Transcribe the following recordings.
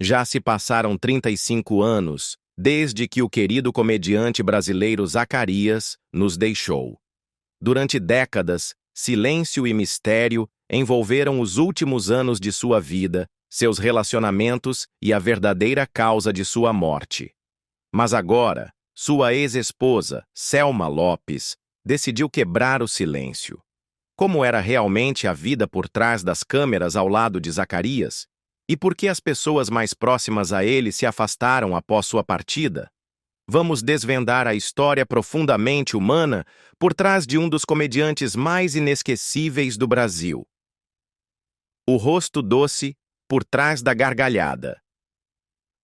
Já se passaram 35 anos desde que o querido comediante brasileiro Zacarias nos deixou. Durante décadas, silêncio e mistério envolveram os últimos anos de sua vida, seus relacionamentos e a verdadeira causa de sua morte. Mas agora, sua ex-esposa, Selma Lopes, decidiu quebrar o silêncio. Como era realmente a vida por trás das câmeras ao lado de Zacarias? E por que as pessoas mais próximas a ele se afastaram após sua partida? Vamos desvendar a história profundamente humana por trás de um dos comediantes mais inesquecíveis do Brasil. O rosto doce por trás da gargalhada.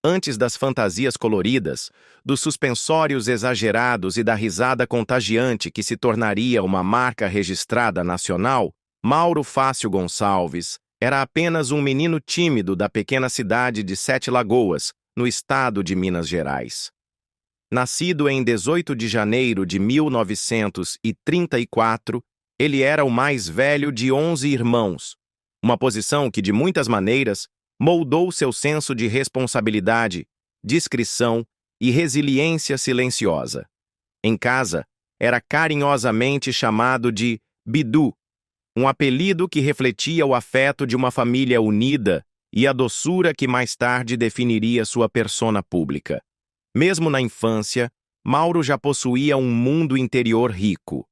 Antes das fantasias coloridas, dos suspensórios exagerados e da risada contagiante que se tornaria uma marca registrada nacional, Mauro Fácio Gonçalves era apenas um menino tímido da pequena cidade de Sete Lagoas, no estado de Minas Gerais. Nascido em 18 de janeiro de 1934, ele era o mais velho de 11 irmãos, uma posição que, de muitas maneiras, moldou seu senso de responsabilidade, discrição e resiliência silenciosa. Em casa, era carinhosamente chamado de Bidu, um apelido que refletia o afeto de uma família unida e a doçura que mais tarde definiria sua persona pública. Mesmo na infância, Mauro já possuía um mundo interior rico.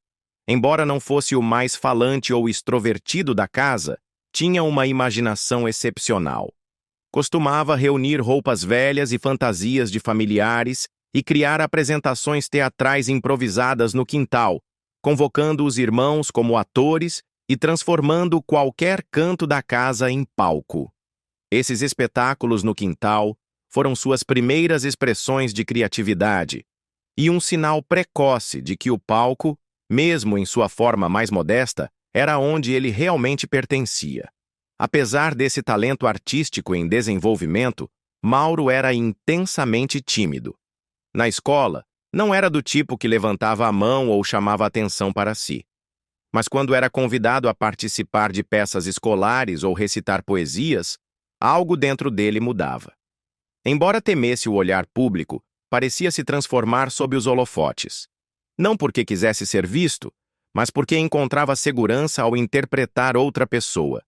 Embora não fosse o mais falante ou extrovertido da casa, tinha uma imaginação excepcional. Costumava reunir roupas velhas e fantasias de familiares e criar apresentações teatrais improvisadas no quintal, convocando os irmãos como atores e transformando qualquer canto da casa em palco. Esses espetáculos no quintal foram suas primeiras expressões de criatividade e um sinal precoce de que o palco, mesmo em sua forma mais modesta, era onde ele realmente pertencia. Apesar desse talento artístico em desenvolvimento, Mauro era intensamente tímido. Na escola, não era do tipo que levantava a mão ou chamava atenção para si. Mas quando era convidado a participar de peças escolares ou recitar poesias, algo dentro dele mudava. Embora temesse o olhar público, parecia se transformar sob os holofotes. Não porque quisesse ser visto, mas porque encontrava segurança ao interpretar outra pessoa.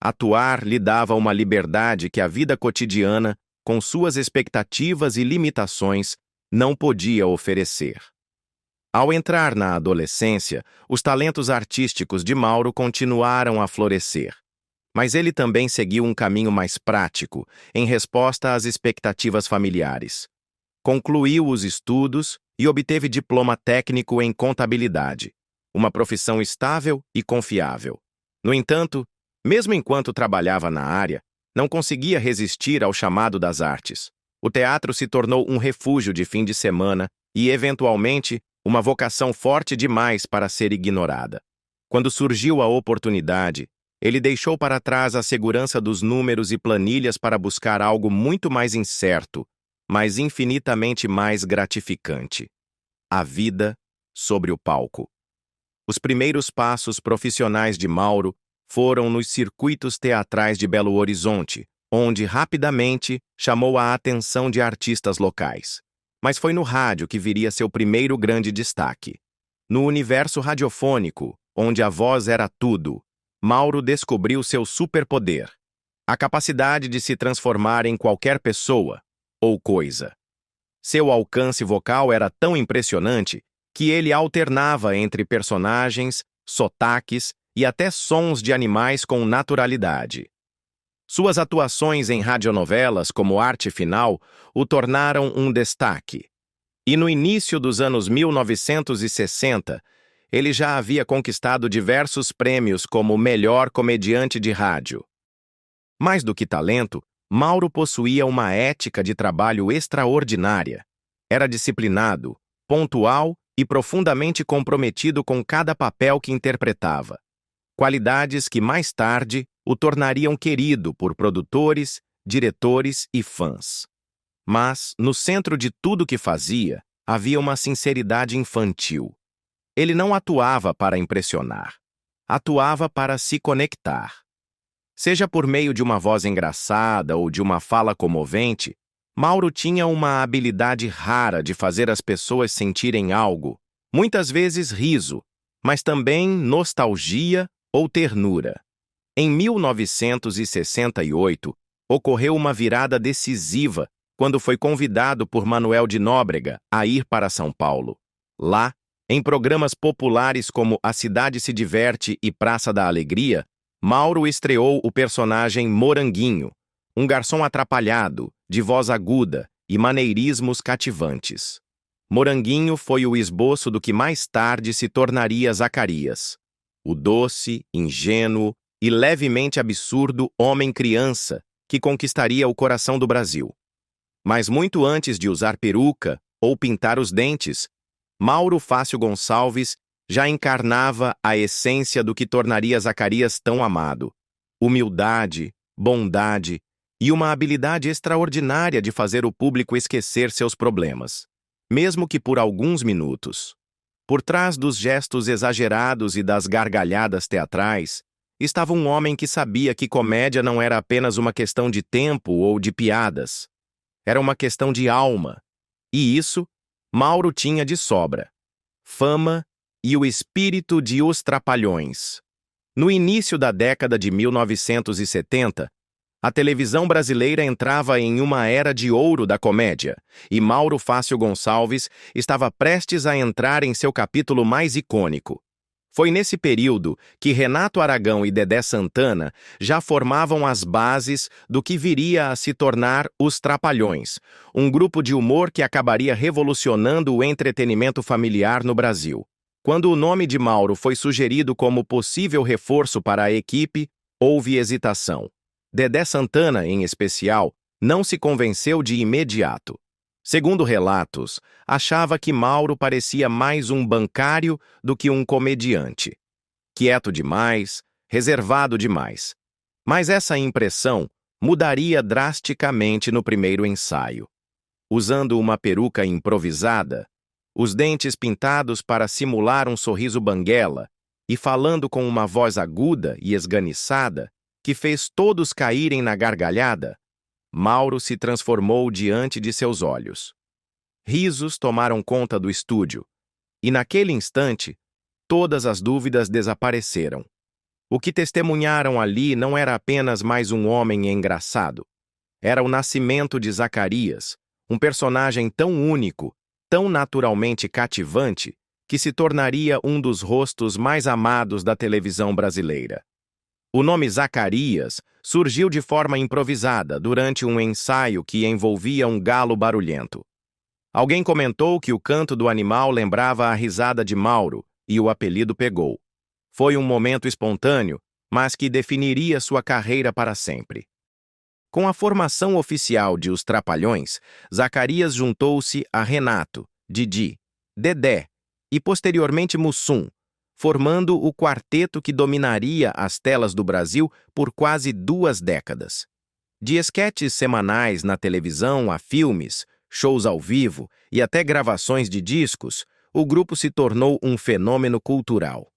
Atuar lhe dava uma liberdade que a vida cotidiana, com suas expectativas e limitações, não podia oferecer. Ao entrar na adolescência, os talentos artísticos de Mauro continuaram a florescer. Mas ele também seguiu um caminho mais prático, em resposta às expectativas familiares. Concluiu os estudos e obteve diploma técnico em contabilidade, uma profissão estável e confiável. No entanto, mesmo enquanto trabalhava na área, não conseguia resistir ao chamado das artes. O teatro se tornou um refúgio de fim de semana e, eventualmente, uma vocação forte demais para ser ignorada. Quando surgiu a oportunidade, ele deixou para trás a segurança dos números e planilhas para buscar algo muito mais incerto, mas infinitamente mais gratificante: a vida sobre o palco. Os primeiros passos profissionais de Mauro foram nos circuitos teatrais de Belo Horizonte, onde rapidamente chamou a atenção de artistas locais. Mas foi no rádio que viria seu primeiro grande destaque. No universo radiofônico, onde a voz era tudo, Mauro descobriu seu superpoder: a capacidade de se transformar em qualquer pessoa ou coisa. Seu alcance vocal era tão impressionante que ele alternava entre personagens, sotaques e até sons de animais com naturalidade. Suas atuações em radionovelas como Arte Final o tornaram um destaque. E no início dos anos 1960, ele já havia conquistado diversos prêmios como melhor comediante de rádio. Mais do que talento, Mauro possuía uma ética de trabalho extraordinária. Era disciplinado, pontual e profundamente comprometido com cada papel que interpretava. Qualidades que mais tarde o tornariam querido por produtores, diretores e fãs. Mas, no centro de tudo que fazia, havia uma sinceridade infantil. Ele não atuava para impressionar. Atuava para se conectar. Seja por meio de uma voz engraçada ou de uma fala comovente, Mauro tinha uma habilidade rara de fazer as pessoas sentirem algo, muitas vezes riso, mas também nostalgia ou ternura. Em 1968, ocorreu uma virada decisiva quando foi convidado por Manuel de Nóbrega a ir para São Paulo. Lá, em programas populares como A Cidade se Diverte e Praça da Alegria, Mauro estreou o personagem Moranguinho, um garçom atrapalhado, de voz aguda e maneirismos cativantes. Moranguinho foi o esboço do que mais tarde se tornaria Zacarias, o doce, ingênuo e levemente absurdo homem-criança que conquistaria o coração do Brasil. Mas muito antes de usar peruca ou pintar os dentes, Mauro Fácio Gonçalves já encarnava a essência do que tornaria Zacarias tão amado: humildade, bondade e uma habilidade extraordinária de fazer o público esquecer seus problemas, mesmo que por alguns minutos. Por trás dos gestos exagerados e das gargalhadas teatrais, estava um homem que sabia que comédia não era apenas uma questão de tempo ou de piadas. Era uma questão de alma. E isso, Mauro tinha de sobra: fama e o espírito de Os Trapalhões. No início da década de 1970, a televisão brasileira entrava em uma era de ouro da comédia, e Mauro Fácio Gonçalves estava prestes a entrar em seu capítulo mais icônico. Foi nesse período que Renato Aragão e Dedé Santana já formavam as bases do que viria a se tornar Os Trapalhões, um grupo de humor que acabaria revolucionando o entretenimento familiar no Brasil. Quando o nome de Mauro foi sugerido como possível reforço para a equipe, houve hesitação. Dedé Santana, em especial, não se convenceu de imediato. Segundo relatos, achava que Mauro parecia mais um bancário do que um comediante. Quieto demais, reservado demais. Mas essa impressão mudaria drasticamente no primeiro ensaio. Usando uma peruca improvisada, os dentes pintados para simular um sorriso banguela e falando com uma voz aguda e esganiçada, que fez todos caírem na gargalhada, Mauro se transformou diante de seus olhos. Risos tomaram conta do estúdio, e naquele instante, todas as dúvidas desapareceram. O que testemunharam ali não era apenas mais um homem engraçado. Era o nascimento de Zacarias, um personagem tão único, tão naturalmente cativante, que se tornaria um dos rostos mais amados da televisão brasileira. O nome Zacarias surgiu de forma improvisada durante um ensaio que envolvia um galo barulhento. Alguém comentou que o canto do animal lembrava a risada de Mauro, e o apelido pegou. Foi um momento espontâneo, mas que definiria sua carreira para sempre. Com a formação oficial de Os Trapalhões, Zacarias juntou-se a Renato, Didi, Dedé e posteriormente Mussum, formando o quarteto que dominaria as telas do Brasil por quase 2 décadas. De esquetes semanais na televisão a filmes, shows ao vivo e até gravações de discos, o grupo se tornou um fenômeno cultural.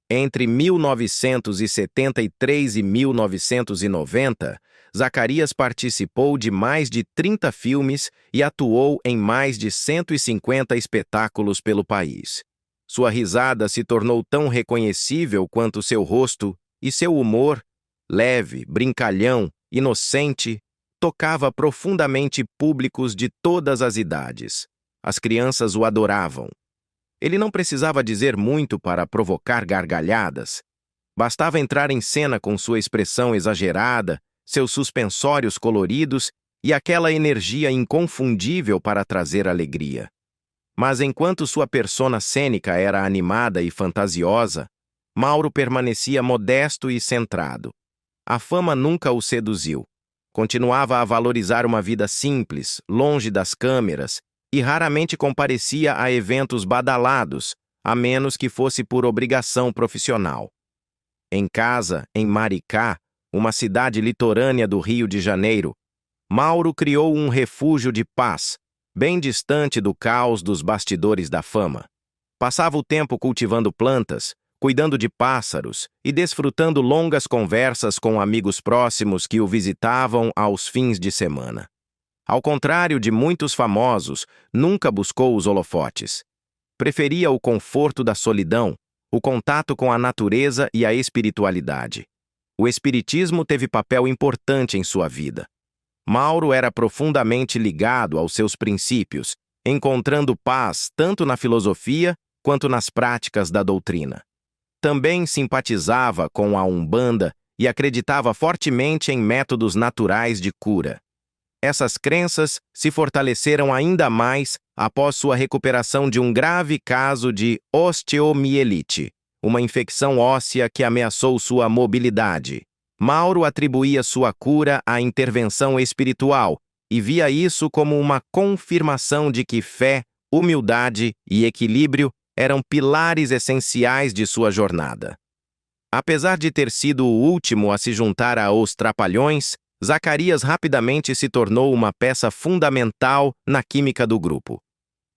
Entre 1973 e 1990, Zacarias participou de mais de 30 filmes e atuou em mais de 150 espetáculos pelo país. Sua risada se tornou tão reconhecível quanto seu rosto, e seu humor, leve, brincalhão, inocente, tocava profundamente públicos de todas as idades. As crianças o adoravam. Ele não precisava dizer muito para provocar gargalhadas. Bastava entrar em cena com sua expressão exagerada, seus suspensórios coloridos e aquela energia inconfundível para trazer alegria. Mas enquanto sua persona cênica era animada e fantasiosa, Mauro permanecia modesto e centrado. A fama nunca o seduziu. Continuava a valorizar uma vida simples, longe das câmeras, e raramente comparecia a eventos badalados, a menos que fosse por obrigação profissional. Em casa, em Maricá, uma cidade litorânea do Rio de Janeiro, Mauro criou um refúgio de paz, bem distante do caos dos bastidores da fama. Passava o tempo cultivando plantas, cuidando de pássaros e desfrutando longas conversas com amigos próximos que o visitavam aos fins de semana. Ao contrário de muitos famosos, nunca buscou os holofotes. Preferia o conforto da solidão, o contato com a natureza e a espiritualidade. O espiritismo teve papel importante em sua vida. Mauro era profundamente ligado aos seus princípios, encontrando paz tanto na filosofia quanto nas práticas da doutrina. Também simpatizava com a Umbanda e acreditava fortemente em métodos naturais de cura. Essas crenças se fortaleceram ainda mais após sua recuperação de um grave caso de osteomielite, uma infecção óssea que ameaçou sua mobilidade. Mauro atribuía sua cura à intervenção espiritual e via isso como uma confirmação de que fé, humildade e equilíbrio eram pilares essenciais de sua jornada. Apesar de ter sido o último a se juntar aos Trapalhões, Zacarias rapidamente se tornou uma peça fundamental na química do grupo.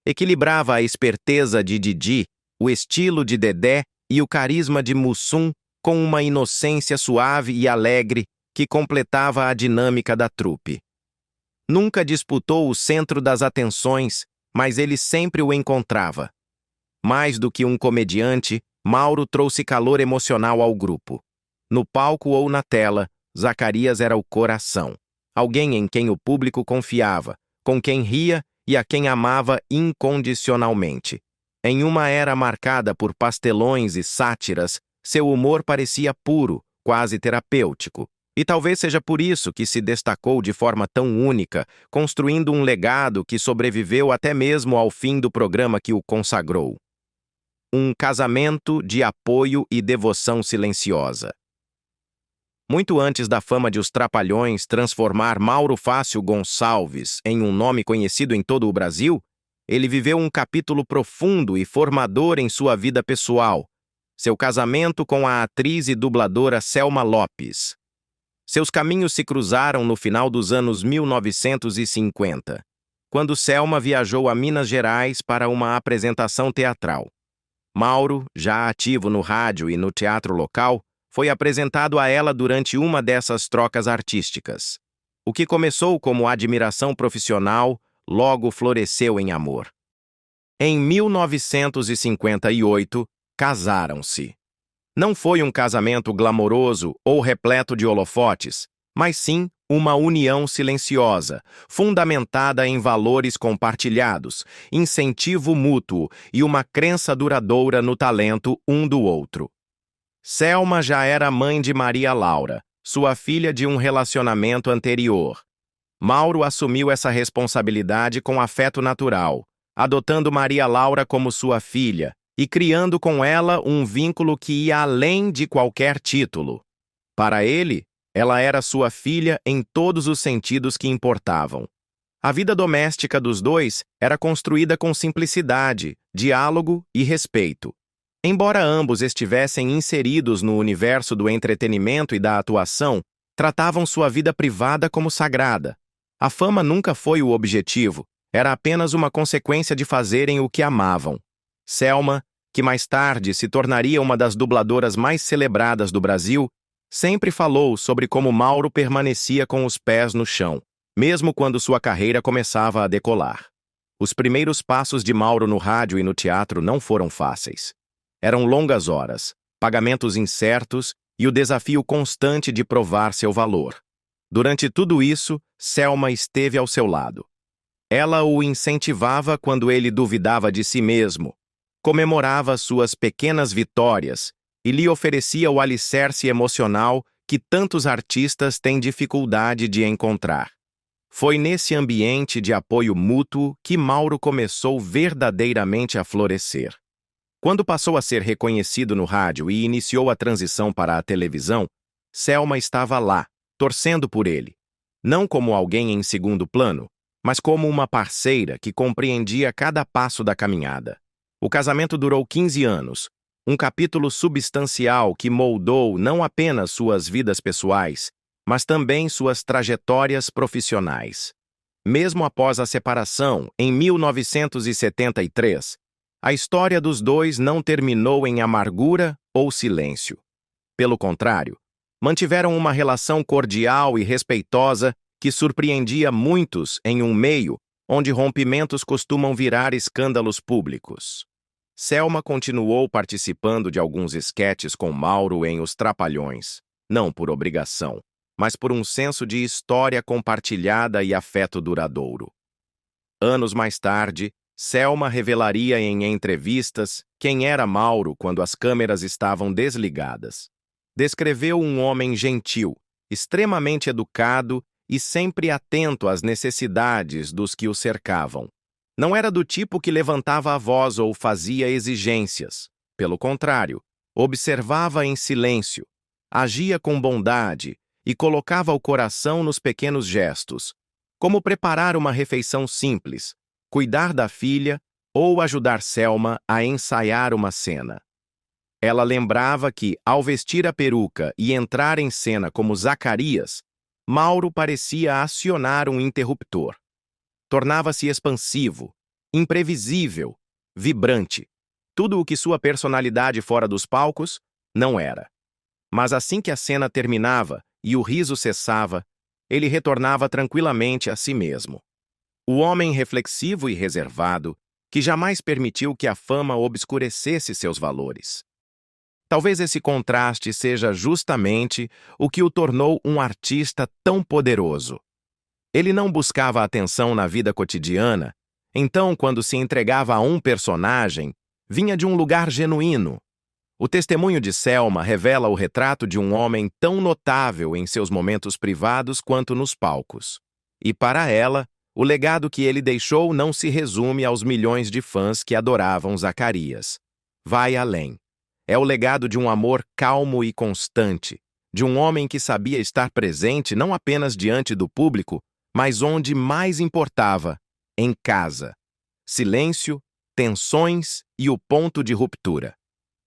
Equilibrava a esperteza de Didi, o estilo de Dedé e o carisma de Mussum com uma inocência suave e alegre que completava a dinâmica da trupe. Nunca disputou o centro das atenções, mas ele sempre o encontrava. Mais do que um comediante, Mauro trouxe calor emocional ao grupo. No palco ou na tela, Zacarias era o coração. Alguém em quem o público confiava, com quem ria e a quem amava incondicionalmente. Em uma era marcada por pastelões e sátiras, seu humor parecia puro, quase terapêutico. E talvez seja por isso que se destacou de forma tão única, construindo um legado que sobreviveu até mesmo ao fim do programa que o consagrou. Um casamento de apoio e devoção silenciosa. Muito antes da fama de Os Trapalhões transformar Mauro Fácil Gonçalves em um nome conhecido em todo o Brasil, ele viveu um capítulo profundo e formador em sua vida pessoal, seu casamento com a atriz e dubladora Selma Lopes. Seus caminhos se cruzaram no final dos anos 1950, quando Selma viajou a Minas Gerais para uma apresentação teatral. Mauro, já ativo no rádio e no teatro local, foi apresentado a ela durante uma dessas trocas artísticas. O que começou como admiração profissional, logo floresceu em amor. Em 1958, casaram-se. Não foi um casamento glamouroso ou repleto de holofotes, mas sim uma união silenciosa, fundamentada em valores compartilhados, incentivo mútuo e uma crença duradoura no talento um do outro. Selma já era mãe de Maria Laura, sua filha de um relacionamento anterior. Mauro assumiu essa responsabilidade com afeto natural, adotando Maria Laura como sua filha e criando com ela um vínculo que ia além de qualquer título. Para ele, ela era sua filha em todos os sentidos que importavam. A vida doméstica dos dois era construída com simplicidade, diálogo e respeito. Embora ambos estivessem inseridos no universo do entretenimento e da atuação, tratavam sua vida privada como sagrada. A fama nunca foi o objetivo, era apenas uma consequência de fazerem o que amavam. Selma, que mais tarde se tornaria uma das dubladoras mais celebradas do Brasil, sempre falou sobre como Mauro permanecia com os pés no chão, mesmo quando sua carreira começava a decolar. Os primeiros passos de Mauro no rádio e no teatro não foram fáceis. Eram longas horas, pagamentos incertos e o desafio constante de provar seu valor. Durante tudo isso, Selma esteve ao seu lado. Ela o incentivava quando ele duvidava de si mesmo, comemorava suas pequenas vitórias e lhe oferecia o alicerce emocional que tantos artistas têm dificuldade de encontrar. Foi nesse ambiente de apoio mútuo que Mauro começou verdadeiramente a florescer. Quando passou a ser reconhecido no rádio e iniciou a transição para a televisão, Selma estava lá, torcendo por ele. Não como alguém em segundo plano, mas como uma parceira que compreendia cada passo da caminhada. O casamento durou 15 anos, um capítulo substancial que moldou não apenas suas vidas pessoais, mas também suas trajetórias profissionais. Mesmo após a separação, em 1973, a história dos dois não terminou em amargura ou silêncio. Pelo contrário, mantiveram uma relação cordial e respeitosa que surpreendia muitos em um meio onde rompimentos costumam virar escândalos públicos. Selma continuou participando de alguns esquetes com Mauro em Os Trapalhões, não por obrigação, mas por um senso de história compartilhada e afeto duradouro. Anos mais tarde, Selma revelaria em entrevistas quem era Mauro quando as câmeras estavam desligadas. Descreveu um homem gentil, extremamente educado e sempre atento às necessidades dos que o cercavam. Não era do tipo que levantava a voz ou fazia exigências. Pelo contrário, observava em silêncio, agia com bondade e colocava o coração nos pequenos gestos, como preparar uma refeição simples, cuidar da filha ou ajudar Selma a ensaiar uma cena. Ela lembrava que, ao vestir a peruca e entrar em cena como Zacarias, Mauro parecia acionar um interruptor. Tornava-se expansivo, imprevisível, vibrante. Tudo o que sua personalidade fora dos palcos não era. Mas assim que a cena terminava e o riso cessava, ele retornava tranquilamente a si mesmo. O homem reflexivo e reservado, que jamais permitiu que a fama obscurecesse seus valores. Talvez esse contraste seja justamente o que o tornou um artista tão poderoso. Ele não buscava atenção na vida cotidiana, então, quando se entregava a um personagem, vinha de um lugar genuíno. O testemunho de Selma revela o retrato de um homem tão notável em seus momentos privados quanto nos palcos. E para ela, o legado que ele deixou não se resume aos milhões de fãs que adoravam Zacarias. Vai além. É o legado de um amor calmo e constante, de um homem que sabia estar presente não apenas diante do público, mas onde mais importava, em casa. Silêncio, tensões e o ponto de ruptura.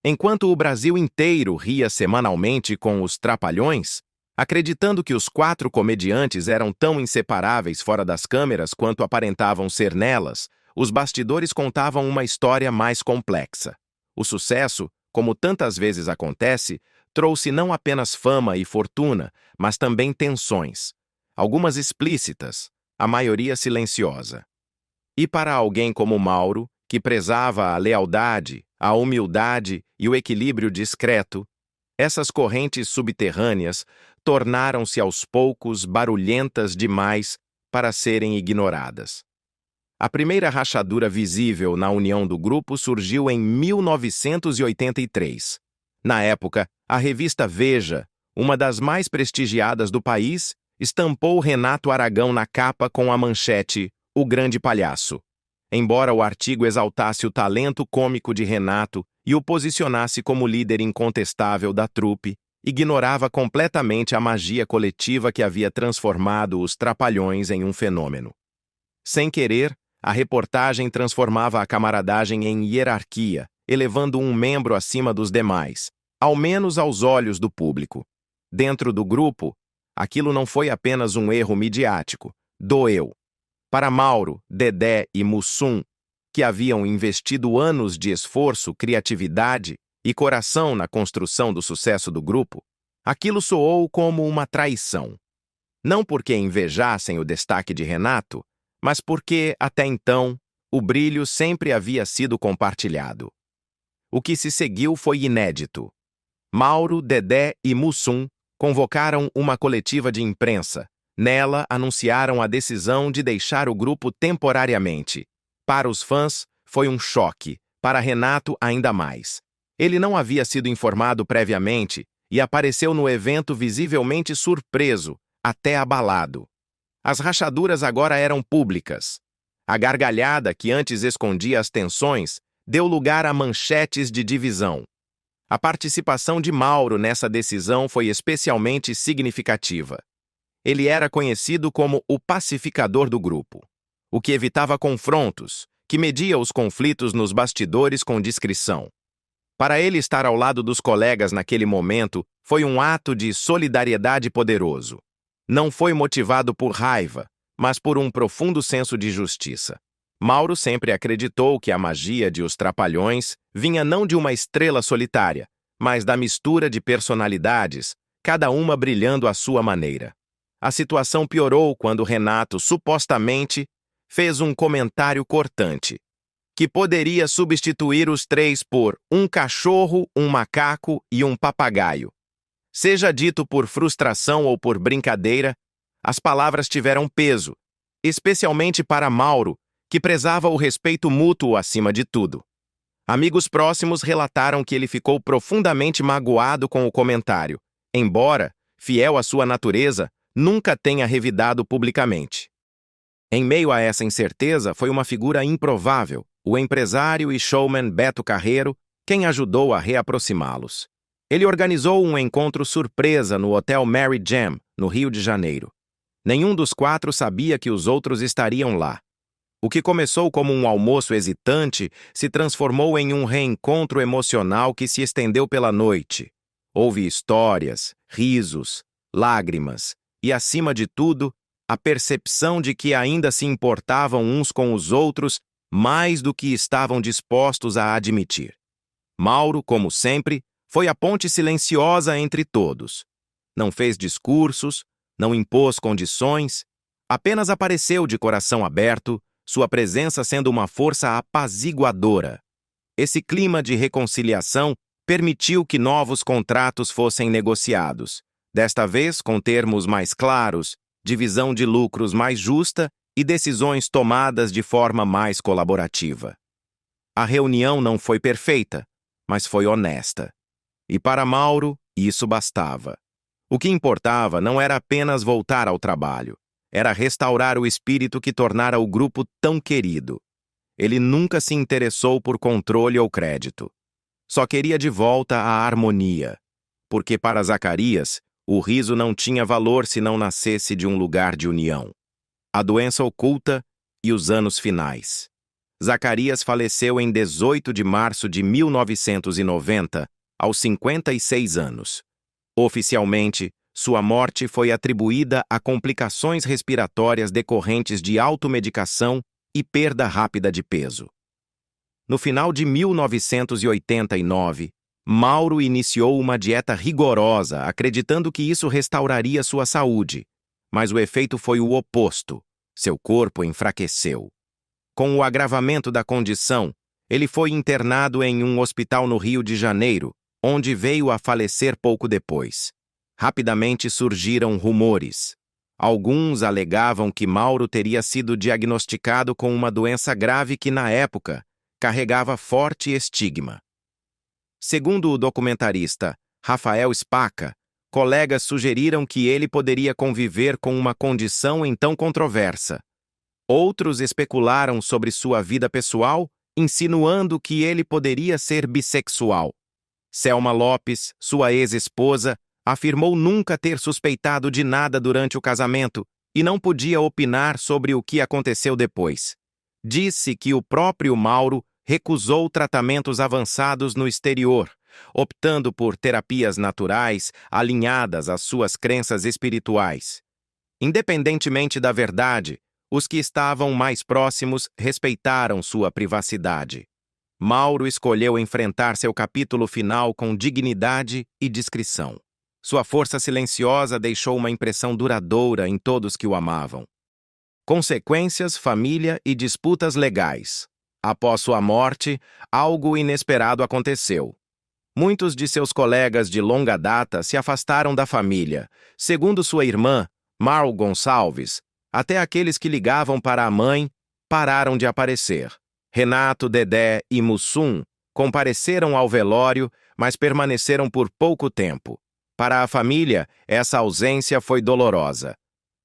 Enquanto o Brasil inteiro ria semanalmente com Os Trapalhões, acreditando que os 4 comediantes eram tão inseparáveis fora das câmeras quanto aparentavam ser nelas, os bastidores contavam uma história mais complexa. O sucesso, como tantas vezes acontece, trouxe não apenas fama e fortuna, mas também tensões. Algumas explícitas, a maioria silenciosa. E para alguém como Mauro, que prezava a lealdade, a humildade e o equilíbrio discreto, essas correntes subterrâneas tornaram-se aos poucos barulhentas demais para serem ignoradas. A primeira rachadura visível na união do grupo surgiu em 1983. Na época, a revista Veja, uma das mais prestigiadas do país, estampou Renato Aragão na capa com a manchete "O Grande Palhaço". Embora o artigo exaltasse o talento cômico de Renato e o posicionasse como líder incontestável da trupe, ignorava completamente a magia coletiva que havia transformado os Trapalhões em um fenômeno. Sem querer, a reportagem transformava a camaradagem em hierarquia, elevando um membro acima dos demais, ao menos aos olhos do público. Dentro do grupo, aquilo não foi apenas um erro midiático, doeu. Para Mauro, Dedé e Mussum, que haviam investido anos de esforço, criatividade e coração na construção do sucesso do grupo, aquilo soou como uma traição. Não porque invejassem o destaque de Renato, mas porque, até então, o brilho sempre havia sido compartilhado. O que se seguiu foi inédito. Mauro, Dedé e Mussum convocaram uma coletiva de imprensa. Nela, anunciaram a decisão de deixar o grupo temporariamente. Para os fãs, foi um choque. Para Renato, ainda mais. Ele não havia sido informado previamente e apareceu no evento visivelmente surpreso, até abalado. As rachaduras agora eram públicas. A gargalhada que antes escondia as tensões deu lugar a manchetes de divisão. A participação de Mauro nessa decisão foi especialmente significativa. Ele era conhecido como o pacificador do grupo, o que evitava confrontos, que media os conflitos nos bastidores com discrição. Para ele estar ao lado dos colegas naquele momento foi um ato de solidariedade poderoso. Não foi motivado por raiva, mas por um profundo senso de justiça. Mauro sempre acreditou que a magia de Os Trapalhões vinha não de uma estrela solitária, mas da mistura de personalidades, cada uma brilhando à sua maneira. A situação piorou quando Renato, supostamente, fez um comentário cortante, que poderia substituir os três por um cachorro, um macaco e um papagaio. Seja dito por frustração ou por brincadeira, as palavras tiveram peso, especialmente para Mauro, que prezava o respeito mútuo acima de tudo. Amigos próximos relataram que ele ficou profundamente magoado com o comentário, embora, fiel à sua natureza, nunca tenha revidado publicamente. Em meio a essa incerteza, foi uma figura improvável, o empresário e showman Beto Carreiro, quem ajudou a reaproximá-los. Ele organizou um encontro surpresa no Hotel Mary Jam, no Rio de Janeiro. Nenhum dos quatro sabia que os outros estariam lá. O que começou como um almoço hesitante se transformou em um reencontro emocional que se estendeu pela noite. Houve histórias, risos, lágrimas e, acima de tudo, a percepção de que ainda se importavam uns com os outros mais do que estavam dispostos a admitir. Mauro, como sempre, foi a ponte silenciosa entre todos. Não fez discursos, não impôs condições, apenas apareceu de coração aberto, sua presença sendo uma força apaziguadora. Esse clima de reconciliação permitiu que novos contratos fossem negociados, desta vez com termos mais claros, divisão de lucros mais justa e decisões tomadas de forma mais colaborativa. A reunião não foi perfeita, mas foi honesta. E para Mauro, isso bastava. O que importava não era apenas voltar ao trabalho, era restaurar o espírito que tornara o grupo tão querido. Ele nunca se interessou por controle ou crédito. Só queria de volta a harmonia, porque para Zacarias, o riso não tinha valor se não nascesse de um lugar de união. A doença oculta e os anos finais. Zacarias faleceu em 18 de março de 1990, aos 56 anos. Oficialmente, sua morte foi atribuída a complicações respiratórias decorrentes de automedicação e perda rápida de peso. No final de 1989, Mauro iniciou uma dieta rigorosa, acreditando que isso restauraria sua saúde, mas o efeito foi o oposto. Seu corpo enfraqueceu. Com o agravamento da condição, ele foi internado em um hospital no Rio de Janeiro, onde veio a falecer pouco depois. Rapidamente surgiram rumores. Alguns alegavam que Mauro teria sido diagnosticado com uma doença grave que, na época, carregava forte estigma. Segundo o documentarista Rafael Spaca, colegas sugeriram que ele poderia conviver com uma condição então controversa. Outros especularam sobre sua vida pessoal, insinuando que ele poderia ser bissexual. Selma Lopes, sua ex-esposa, afirmou nunca ter suspeitado de nada durante o casamento e não podia opinar sobre o que aconteceu depois. Disse que o próprio Mauro recusou tratamentos avançados no exterior, optando por terapias naturais alinhadas às suas crenças espirituais. Independentemente da verdade, os que estavam mais próximos respeitaram sua privacidade. Mauro escolheu enfrentar seu capítulo final com dignidade e discrição. Sua força silenciosa deixou uma impressão duradoura em todos que o amavam. Consequências, família e disputas legais. Após sua morte, algo inesperado aconteceu. Muitos de seus colegas de longa data se afastaram da família. Segundo sua irmã, Marl Gonçalves, até aqueles que ligavam para a mãe pararam de aparecer. Renato, Dedé e Mussum compareceram ao velório, mas permaneceram por pouco tempo. Para a família, essa ausência foi dolorosa.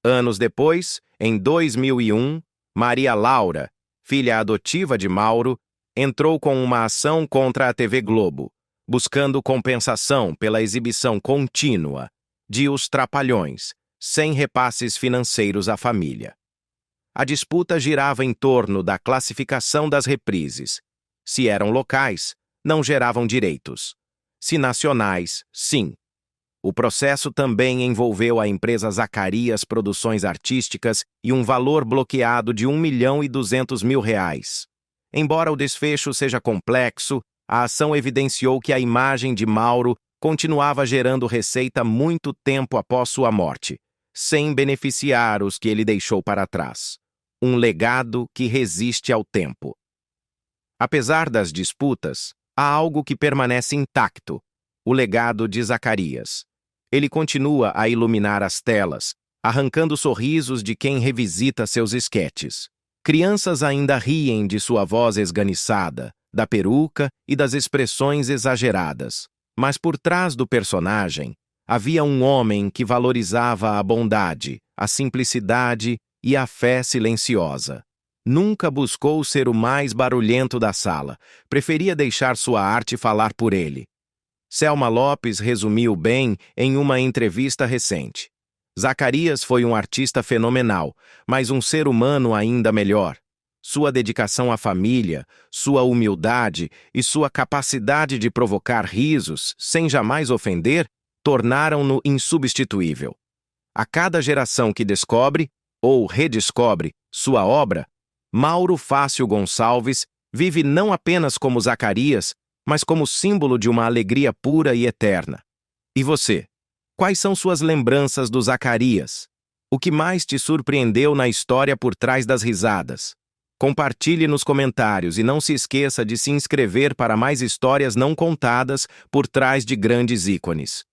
Anos depois, em 2001, Maria Laura, filha adotiva de Mauro, entrou com uma ação contra a TV Globo, buscando compensação pela exibição contínua de Os Trapalhões, sem repasses financeiros à família. A disputa girava em torno da classificação das reprises. Se eram locais, não geravam direitos. Se nacionais, sim. O processo também envolveu a empresa Zacarias Produções Artísticas e um valor bloqueado de R$ 1.200.000. Embora o desfecho seja complexo, a ação evidenciou que a imagem de Mauro continuava gerando receita muito tempo após sua morte, sem beneficiar os que ele deixou para trás. Um legado que resiste ao tempo. Apesar das disputas, há algo que permanece intacto: o legado de Zacarias. Ele continua a iluminar as telas, arrancando sorrisos de quem revisita seus esquetes. Crianças ainda riem de sua voz esganiçada, da peruca e das expressões exageradas. Mas por trás do personagem, havia um homem que valorizava a bondade, a simplicidade e a fé silenciosa. Nunca buscou ser o mais barulhento da sala, preferia deixar sua arte falar por ele. Selma Lopes resumiu bem em uma entrevista recente. Zacarias foi um artista fenomenal, mas um ser humano ainda melhor. Sua dedicação à família, sua humildade e sua capacidade de provocar risos, sem jamais ofender, tornaram-no insubstituível. A cada geração que descobre, ou redescobre, sua obra, Mauro Fácil Gonçalves vive não apenas como Zacarias, mas como símbolo de uma alegria pura e eterna. E você? Quais são suas lembranças do Zacarias? O que mais te surpreendeu na história por trás das risadas? Compartilhe nos comentários e não se esqueça de se inscrever para mais histórias não contadas por trás de grandes ícones.